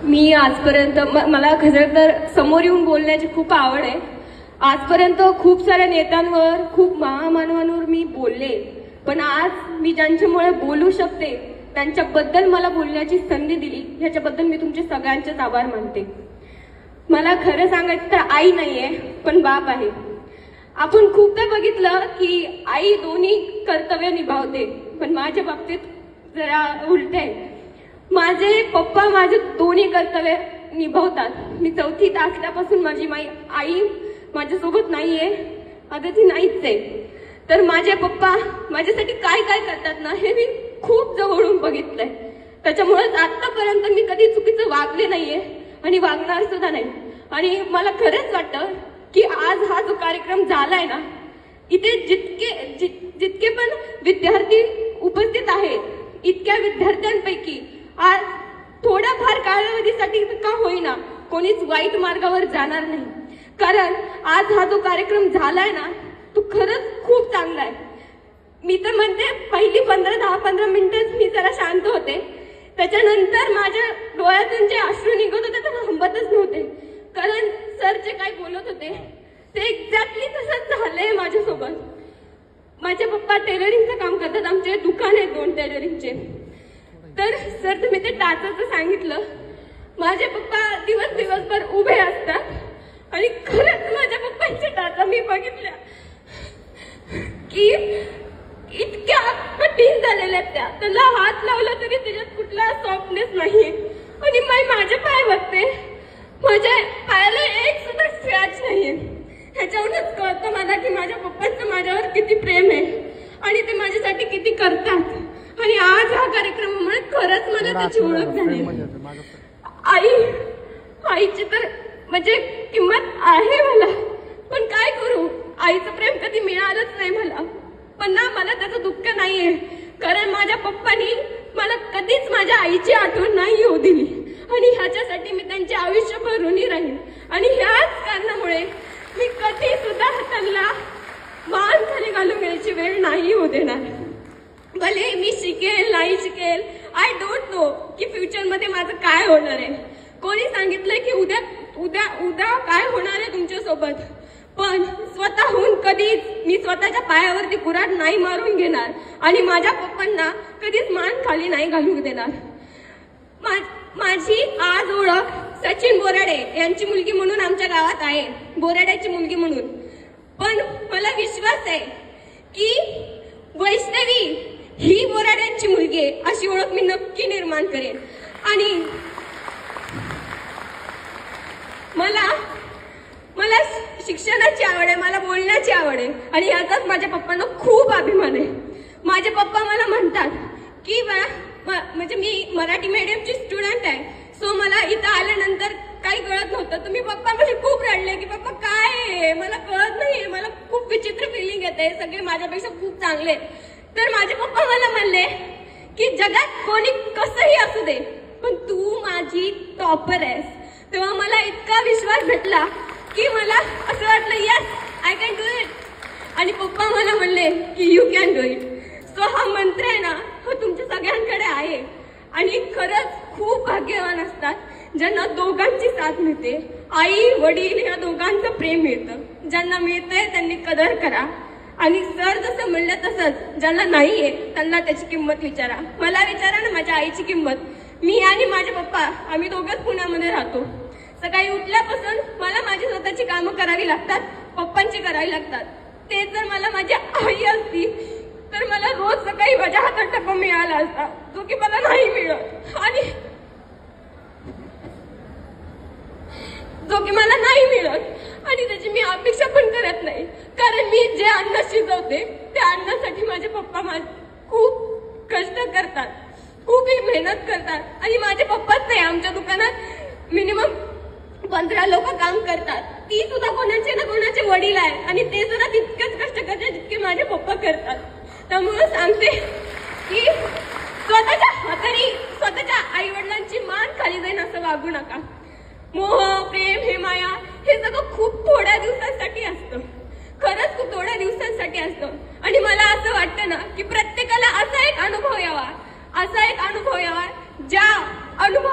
मी आजपर्यंत मला खरं तर समोर येऊन बोलण्याची खूप आवड आहे. आजपर्यंत खूप साऱ्या नेत्यांवर, खूप महामानवांवर मी बोलले, पण आज मी ज्यांच्यामुळे बोलू शकते त्यांच्याबद्दल मला बोलण्याची संधी दिली, ह्याच्याबद्दल मी तुमचे सगळ्यांचेच आभार मानते. मला खरं सांगायचं तर आई नाहीये, पण बाप आहे. आपण खूपदा बघितलं की आई दोन्ही कर्तव्य निभावते, पण माझ्या बाबतीत जरा उलट आहे. माझे पप्पा माझे दोन्ही कर्तव्य निभावतात. मी चौथीत असल्यापासून माझी आई माझ्यासोबत नाहीये, आता ती नाहीच आहे. तर माझे पप्पा माझ्यासाठी काय काय करतात ना, हे मी खूप जवळून बघितलंय. त्याच्यामुळेच आतापर्यंत मी कधी चुकीचं वागले नाहीये आणि वागणार सुद्धा नाही. आणि मला खरंच वाटतं की आज हा जो कार्यक्रम झालाय ना, इथे जितके पण विद्यार्थी उपस्थित आहेत, इतक्या विद्यार्थ्यांपैकी आज थोड्याफार कालावधीसाठी का होईना कोणीच वाईट मार्गावर जाणार नाही. कारण आज हा जो कार्यक्रम झालाय ना, तो खरंच खूप चांगला आहे. मी तर म्हणते पहिली 10-15 मिनिटं मी जरा शांत होते, त्याच्यानंतर माझ्या डोळ्यातून जे अश्रू निघत होते ते थांबतच नव्हते. कारण सर जे काय बोलत होते ते एक्झॅक्टली तसंच झालंय माझ्यासोबत. माझे पप्पा टेलरिंगचं काम करतात, आमचे दुकान आहे 2 टेलरिंगचे. तर सर तुम्ही ते टाचाचं सांगितलं, माझे पप्पा दिवसभर उभे असतात आणि खरंच माझ्या पप्पांच्या टाचा मी बघितल्या की इतक्या कठीण झालेल्या त्या, त्याला हात लावला तरी त्याच्यात कुठला सॉफ्टनेस नाही. आणि माझे पाय बघते, माझ्या पायाला एक सुद्धा स्क्रॅच नाहीये. ह्याच्यावरूनच कळतं मला की माझ्या पप्पांचं माझ्यावर किती प्रेम आहे आणि ते माझ्यासाठी किती करतात. आणि आज हा कार्यक्रमामुळे खरंच मला त्याची ओळख झाली. आईची तर म्हणजे किंमत आहे मला, पण काय करू, आईचं प्रेम कधी मिळालंच नाही मला. पण ना, मला त्याचं दुःख नाहीये, कारण माझ्या पप्पांनी मला कधीच माझ्या आईची आठवण नाही येऊ दिली. आणि ह्याच्यासाठी मी त्यांचे आयुष्यभर ऋणी राहील. आणि ह्याच कारणामुळे मी कधी सुद्धा त्यांना मान खाली घालून घ्यायची वेळ नाही होऊ देणार. भले मी शिकेल नाही शिकेल, आय डोंट नो की फ्युचरमध्ये माझं काय होणार आहे. कोणी सांगितलंय की उद्या काय होणार आहे तुमच्यासोबत, पण स्वतःहून कधीच मी स्वतःच्या पायावरती कुऱ्हाड नाही मारून घेणार आणि माझ्या पप्पांना कधीच मान खाली नाही घालू देणार. माझी आज ओळख सचिन बोराडे यांची मुलगी म्हणून आमच्या गावात आहे, बोराड्याची मुलगी म्हणून. पण मला विश्वास आहे की वैष्णवी ही बोराड्यांची मुलगी आहे अशी ओळख मी नक्की निर्माण करेन. आणि मला शिक्षणाची आवड आहे, मला बोलण्याची आवड आहे आणि याचाच माझ्या पप्पांना खूप अभिमान आहे. माझे पप्पा मला म्हणतात की म्हणजे मी मराठी मीडियमची स्टुडंट आहे, सो मला इथं आल्यानंतर काही कळत नव्हतं. तुम्ही पप्पा म्हणजे खूप रडले की पप्पा काय आहे, मला कळत नाही, मला खूप विचित्र फिलिंग येते, सगळे माझ्यापेक्षा खूप चांगले. तर माझे पप्पा मला म्हणले की जगात कोणी कसंही असू दे, पण तू माझी टॉपर आहेस. तेव्हा मला इतका विश्वास भेटला की मला असं वाटलं yes I can do it. आणि पप्पा मला म्हणले की you can do it. So हा मंत्र आहे ना, हा तुमच्या सगळ्यांकडे आहे. आणि खरंच खूप भाग्यवान असतात ज्यांना दोघांची साथ मिळते, आई वडील या दोघांचं प्रेम मिळतं. ज्यांना मिळतंय त्यांनी कदर करा. आणि सर जसं म्हणलं तसंच ज्यांना नाहीये त्यांना त्याची किंमत विचारा. मला विचारा ना माझ्या आईची किंमत. मी आणि माझे पप्पा आम्ही दोघंच पुण्यामध्ये राहतो. सकाळी उठल्यापासून मला माझी स्वतःची कामं करावी लागतात, पप्पांची करावी लागतात. ते जर मला माझी आई असती तर मला रोज सकाळी माझ्या हातात डब्बा मिळाला असता, जो की मला नाही मिळत. आणि जो की मला नाही मिळत आणि त्याची मी अपेक्षा पण करत नाही. कारण मी जे अन्न शिजवते त्या अन्नासाठी माझे पप्पा खूप कष्ट करतात, खूप मेहनत करतात. आणि माझे पप्पाच नाही, आमच्या दुकानात मिनिमम 15 लोक काम करतात. ती सुद्धा कोणाचे ना कोणाचे वडील आहेत आणि ते सुद्धा तितकेच कष्ट करतात जितके माझे पप्पा करतात. त्यामुळे सांगते की स्वतःच्या हाताने स्वतःच्या आई वडिलांची मान खाली जाईन असं वागू नका. मोह प्रेम हे माया हे सगळं खूप थोड्या दिवसांसाठी असतं, खरंच खूप थोड्या दिवसांसाठी असतं. आणि मला असं वाटतं ना की प्रत्येकाला असा एक अनुभव यावा ज्या अनुभव